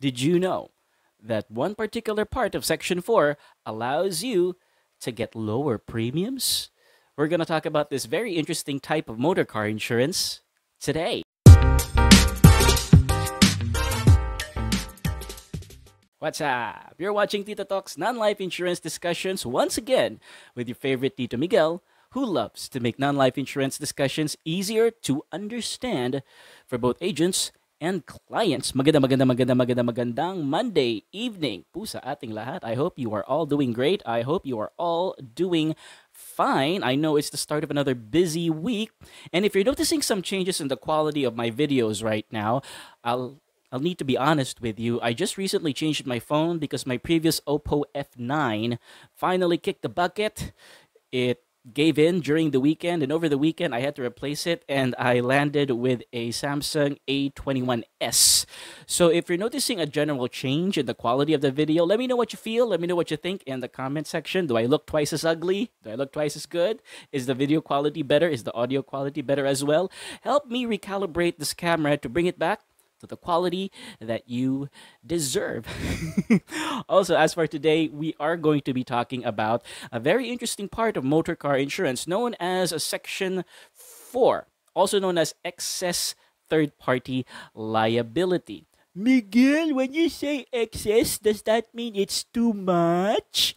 Did you know that one particular part of Section 4 allows you to get lower premiums? We're going to talk about this very interesting type of motor car insurance today. What's up? You're watching Tito Talks non-life insurance discussions once again with your favorite Tito Miguel, who loves to make non-life insurance discussions easier to understand for both agents and clients. Magandang Monday evening po sa ating lahat. I hope you are all doing great. I hope you are all doing fine. I know it's the start of another busy week. And if you're noticing some changes in the quality of my videos right now, I'll need to be honest with you. I just recently changed my phone because my previous Oppo F9 finally kicked the bucket. It gave in during the weekend, and over the weekend I had to replace it, and I landed with a Samsung A21s. So if you're noticing a general change in the quality of the video, let me know what you feel. Let me know what you think in the comment section. Do I look twice as ugly? Do I look twice as good? Is the video quality better? Is the audio quality better as well? Help me recalibrate this camera to bring it back to the quality that you deserve. Also, as for today, we are going to be talking about a very interesting part of motor car insurance known as Section 4, also known as excess third-party liability. Miguel, when you say excess, does that mean it's too much?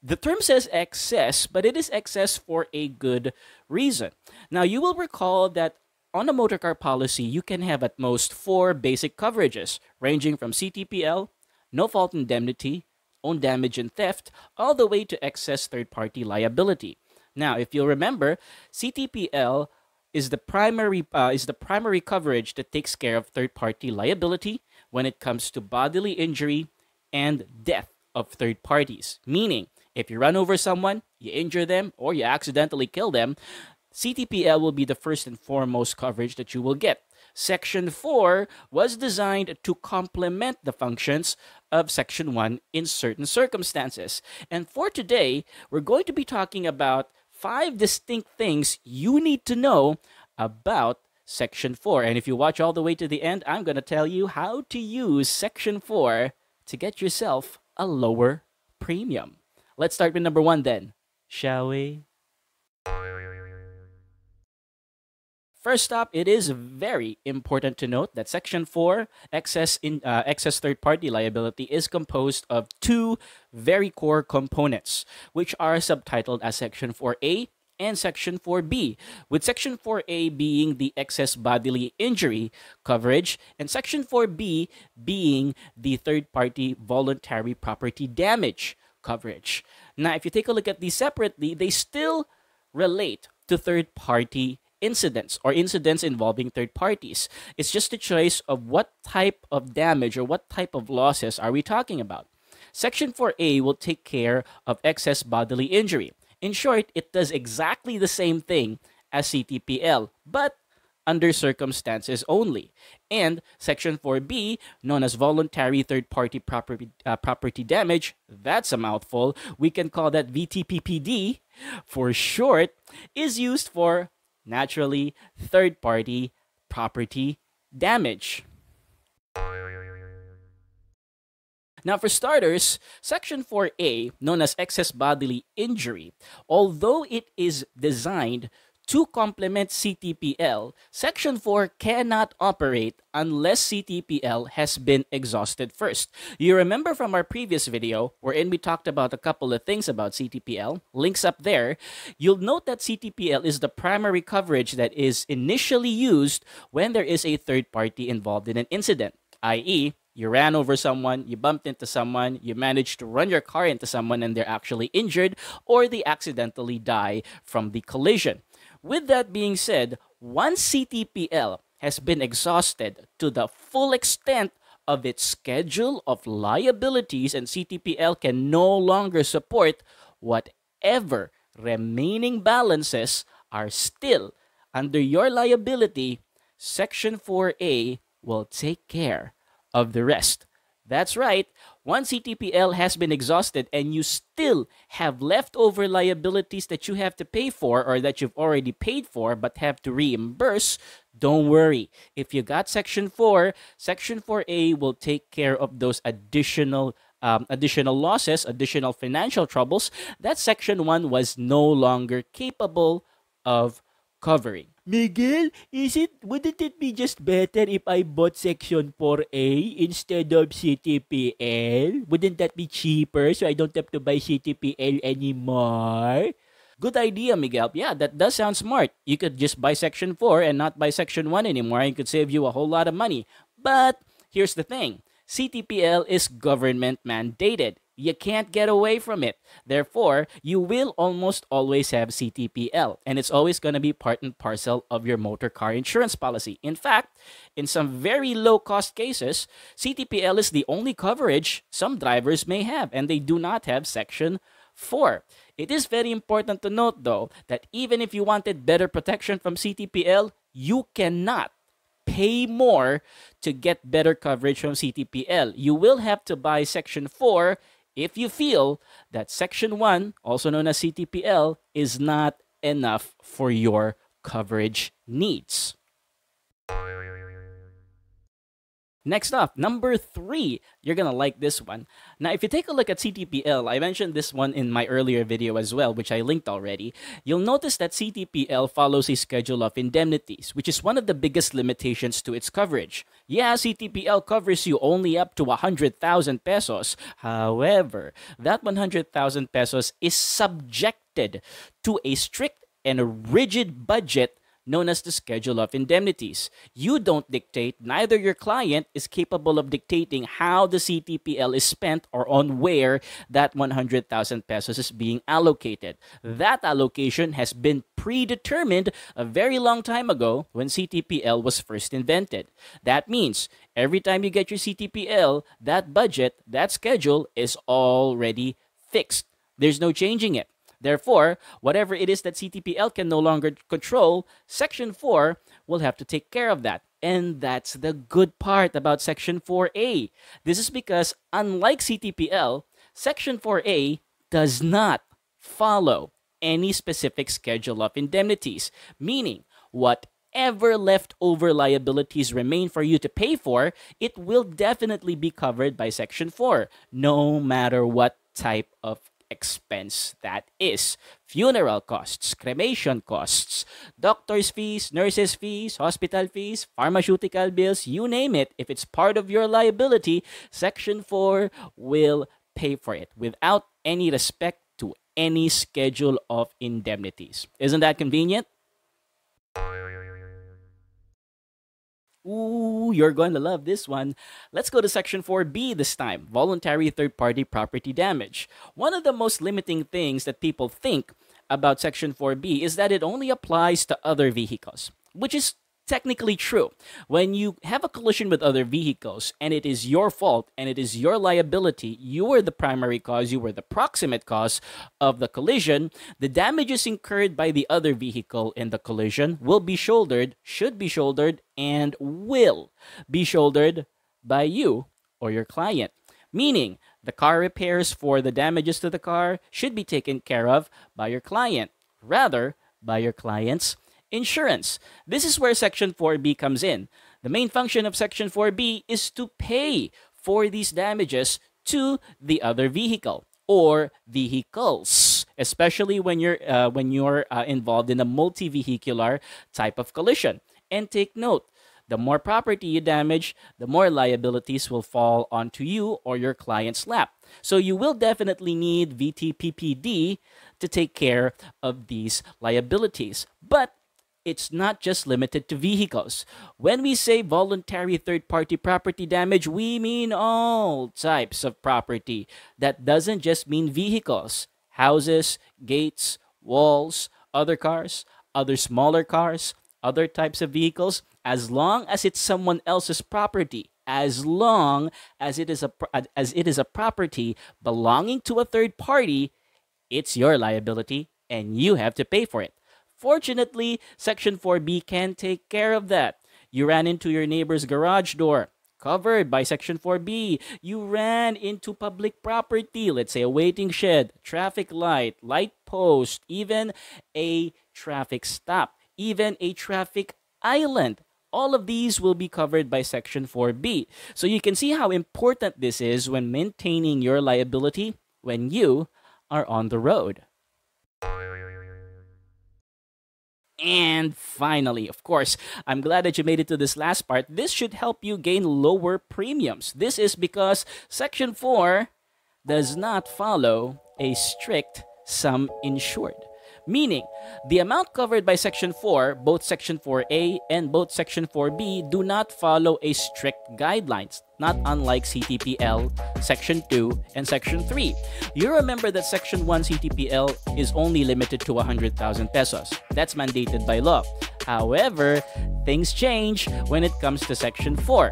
The term says excess, but it is excess for a good reason. Now, you will recall that on a motor car policy, you can have at most 4 basic coverages, ranging from CTPL, no-fault indemnity, own damage and theft, all the way to excess third-party liability. Now, if you'll remember, CTPL is the primary coverage that takes care of third-party liability when it comes to bodily injury and death of third parties. Meaning, if you run over someone, you injure them, or you accidentally kill them, CTPL will be the first and foremost coverage that you will get. Section 4 was designed to complement the functions of Section 1 in certain circumstances. And for today, we're going to be talking about 5 distinct things you need to know about Section 4. And if you watch all the way to the end, I'm going to tell you how to use Section 4 to get yourself a lower premium. Let's start with number 1 then, shall we? First up, it is very important to note that Section 4, excess third-party liability, is composed of 2 very core components, which are subtitled as Section 4A and Section 4B, with Section 4A being the excess bodily injury coverage, and Section 4B being the third-party voluntary property damage coverage. Now, if you take a look at these separately, they still relate to third-party incidents or incidents involving third parties. It's just a choice of what type of damage or what type of losses are we talking about. Section 4A will take care of excess bodily injury. In short, it does exactly the same thing as CTPL, but under circumstances only. And Section 4B, known as voluntary third-party property damage, that's a mouthful. We can call that VTPPD for short, is used for naturally third-party property damage. Now, for starters, Section 4A, known as excess bodily injury, although it is designed to complement CTPL, Section 4 cannot operate unless CTPL has been exhausted first. You remember from our previous video, wherein we talked about a couple of things about CTPL, links up there, you'll note that CTPL is the primary coverage that is initially used when there is a third party involved in an incident, i.e., you ran over someone, you bumped into someone, you managed to run your car into someone and they're actually injured, or they accidentally die from the collision. With that being said, once CTPL has been exhausted to the full extent of its schedule of liabilities and CTPL can no longer support whatever remaining balances are still under your liability, Section 4A will take care of the rest. That's right, once CTPL has been exhausted and you still have leftover liabilities that you have to pay for or that you've already paid for but have to reimburse, Don't worry. If you got Section 4, Section 4A will take care of those additional losses, additional financial troubles that Section 1 was no longer capable of covering. Miguel, wouldn't it be just better if I bought Section 4A instead of CTPL? Wouldn't that be cheaper so I don't have to buy CTPL anymore? Good idea, Miguel. Yeah, that does sound smart. You could just buy Section 4 and not buy Section 1 anymore, and it could save you a whole lot of money. But here's the thing. CTPL is government mandated. You can't get away from it. Therefore, you will almost always have CTPL, and it's always going to be part and parcel of your motor car insurance policy. In fact, in some very low-cost cases, CTPL is the only coverage some drivers may have, and they do not have Section 4. It is very important to note, though, that even if you wanted better protection from CTPL, you cannot pay more to get better coverage from CTPL. You will have to buy Section 4 if you feel that Section 1, also known as CTPL, is not enough for your coverage needs. Next up, number 3. You're going to like this one. Now, if you take a look at CTPL, I mentioned this one in my earlier video as well, which I linked already. You'll notice that CTPL follows a schedule of indemnities, which is one of the biggest limitations to its coverage. Yeah, CTPL covers you only up to 100,000 pesos. However, that 100,000 pesos is subjected to a strict and rigid budget known as the Schedule of Indemnities. You don't dictate, neither your client is capable of dictating how the CTPL is spent or on where that 100,000 pesos is being allocated. That allocation has been predetermined a very long time ago when CTPL was first invented. That means every time you get your CTPL, that budget, that schedule is already fixed. There's no changing it. Therefore, whatever it is that CTPL can no longer control, Section 4 will have to take care of that. And that's the good part about Section 4A. This is because, unlike CTPL, Section 4A does not follow any specific schedule of indemnities, meaning whatever leftover liabilities remain for you to pay for, it will definitely be covered by Section 4, no matter what type of expense that is. Funeral costs, cremation costs, doctor's fees, nurses' fees, hospital fees, pharmaceutical bills, you name it. If it's part of your liability, Section 4 will pay for it without any respect to any schedule of indemnities. Isn't that convenient? Ooh, you're going to love this one. Let's go to Section 4B this time, voluntary third-party property damage. One of the most limiting things that people think about Section 4B is that it only applies to other vehicles, which is technically true. When you have a collision with other vehicles and it is your fault and it is your liability, you were the primary cause, you were the proximate cause of the collision, the damages incurred by the other vehicle in the collision will be shouldered, should be shouldered, and will be shouldered by you or your client. Meaning, the car repairs for the damages to the car should be taken care of by your client, rather by your client's insurance. This is where Section 4B comes in. The main function of Section 4B is to pay for these damages to the other vehicle or vehicles, especially when you're involved in a multi-vehicular type of collision. And take note, the more property you damage, the more liabilities will fall onto you or your client's lap. So you will definitely need VTPPD to take care of these liabilities. But it's not just limited to vehicles. When we say voluntary third-party property damage, we mean all types of property. That doesn't just mean vehicles, houses, gates, walls, other cars, other smaller cars, other types of vehicles, as long as it's someone else's property, as long as it is a property belonging to a third party, it's your liability and you have to pay for it. Fortunately, Section 4B can take care of that. You ran into your neighbor's garage door, covered by Section 4B. You ran into public property, let's say a waiting shed, traffic light, light post, even a traffic stop, even a traffic island. All of these will be covered by Section 4B. So you can see how important this is when maintaining your liability when you are on the road. And finally, of course, I'm glad that you made it to this last part. This should help you gain lower premiums. This is because Section 4 does not follow a strict sum insured. Meaning, the amount covered by Section 4, both Section 4A and both Section 4B, do not follow a strict guidelines, not unlike CTPL, Section 2, and Section 3. You remember that Section 1 CTPL is only limited to 100,000 pesos. That's mandated by law. However, things change when it comes to Section 4.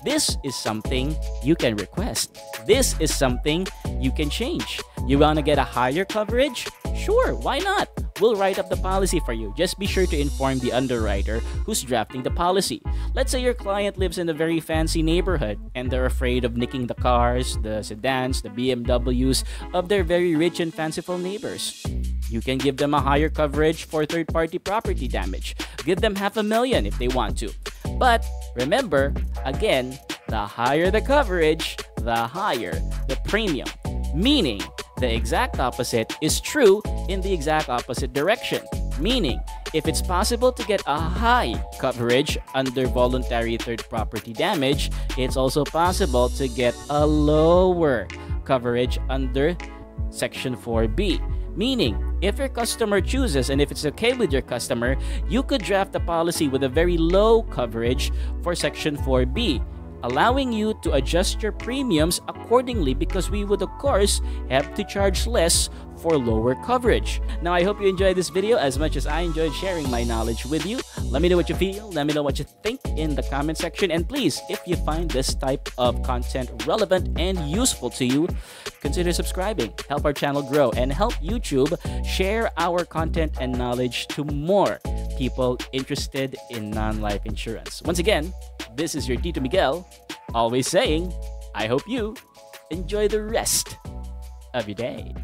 This is something you can request. This is something you can change. You want to get a higher coverage? Sure, why not? We'll write up the policy for you. Just be sure to inform the underwriter who's drafting the policy. Let's say your client lives in a very fancy neighborhood and they're afraid of nicking the cars, the sedans, the BMWs of their very rich and fanciful neighbors. You can give them a higher coverage for third-party property damage. Give them $500,000 if they want to. But remember, again, the higher the coverage, the higher the premium. Meaning, the exact opposite is true in the exact opposite direction. Meaning, if it's possible to get a high coverage under voluntary third property damage, it's also possible to get a lower coverage under Section 4B. Meaning, if your customer chooses and if it's okay with your customer, you could draft a policy with a very low coverage for Section 4B, allowing you to adjust your premiums accordingly because we would of course have to charge less for lower coverage. Now, I hope you enjoyed this video as much as I enjoyed sharing my knowledge with you. Let me know what you feel. Let me know what you think in the comment section. And please, if you find this type of content relevant and useful to you, consider subscribing. Help our channel grow and help YouTube share our content and knowledge to more people interested in non-life insurance. Once again, this is your Tito Miguel, always saying, I hope you enjoy the rest of your day.